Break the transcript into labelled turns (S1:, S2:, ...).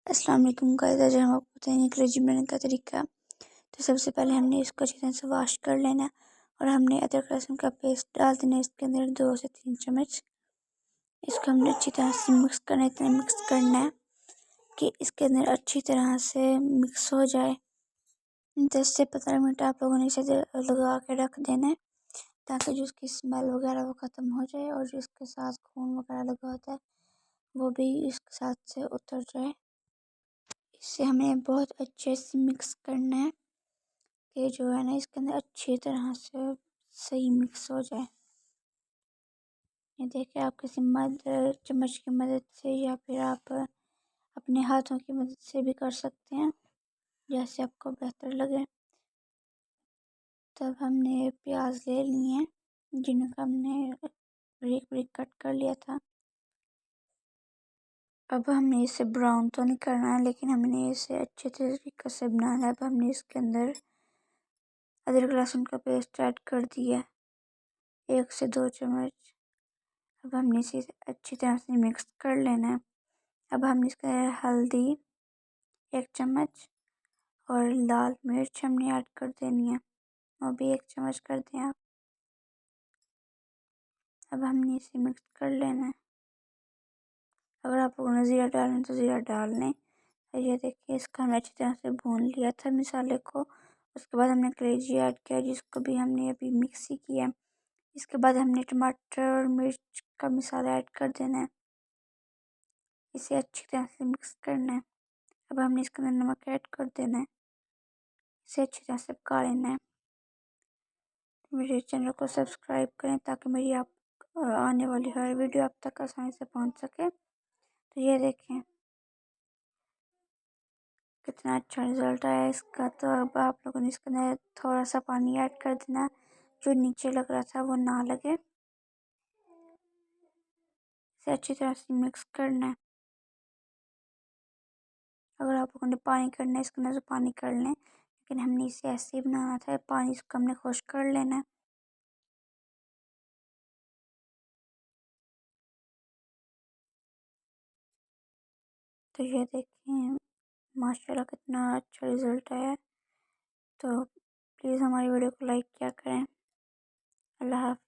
S1: अस्सलाम वालेकुम गाइस। आज हम आपको बताएंगे कलेजी बनाने का तरीका। तो सबसे पहले हमने इसको अच्छी तरह से वॉश कर लेना है और हमने अदरक लहसुन का पेस्ट डाल देना है इसके अंदर 2 से 3 चम्मच। इसको हमने अच्छी तरह से मिक्स करना है, इतना मिक्स करना है कि इसके अंदर अच्छी तरह से मिक्स हो जाए। 10 से 15 मिनट आप लोगों ने इसे लगा के रख देना है ताकि जो उसकी स्मेल वगैरह वो ख़त्म हो जाए और जो इसके साथ खून वगैरह लगा होता है वो भी इसके साथ से उतर जाए। इसे हमें बहुत अच्छे से मिक्स करना है कि जो है ना इसके अंदर अच्छी तरह से सही मिक्स हो जाए। ये देखिए, आप किसी चम्मच की मदद से या फिर आप अपने हाथों की मदद से भी कर सकते हैं, जैसे आपको बेहतर लगे। तब हमने प्याज ले लिए हैं जिनको हमने बारीक बारीक कट कर लिया था। अब हमने इसे ब्राउन तो नहीं करना है, लेकिन हमने इसे अच्छे तरीके से बनाना है। अब हमने इसके अंदर अदरक लहसुन का पेस्ट ऐड कर दिया 1 से 2 चम्मच। अब हमने इसे अच्छी तरह से मिक्स कर लेना है। अब हमने इसके अंदर हल्दी 1 चम्मच और लाल मिर्च हमने ऐड कर देनी है, वो भी 1 चम्मच कर दें आप। अब हमने इसे मिक्स कर लेना है। अगर आप लोगों ने ज़ीरा डालना तो ज़ीरा डाल लें। तो ये देखिए, इसको हमने अच्छी तरह से भून लिया था मसाले को। उसके बाद हमने कलेजी ऐड किया जिसको भी हमने अभी मिक्स ही किया। इसके बाद हमने टमाटर और मिर्च का मसाला ऐड कर देना है, इसे अच्छी तरह से मिक्स करना है। अब हमने इसके अंदर नमक ऐड कर देना है, इसे अच्छी तरह से पका लेना है। मेरे चैनल को सब्सक्राइब करें ताकि मेरी आप आने वाली हर वीडियो आप तक आसानी से पहुंच सके। तो ये देखें कितना अच्छा रिज़ल्ट आया इसका। तो अब आप लोगों ने इसके अंदर थोड़ा सा पानी ऐड कर देना, जो नीचे लग रहा था वो ना लगे। इसे अच्छी तरह से मिक्स करना है। अगर आप लोगों ने पानी करना है इसके अंदर तो पानी कर लें, लेकिन हमने इसे ऐसे ही बनाना था। पानी इसको हमने खुश कर लेना है। तो ये देखें माशाल्लाह कितना अच्छा रिज़ल्ट आया है। तो प्लीज़ हमारी वीडियो को लाइक किया करें। अल्लाह हाफ़िज़।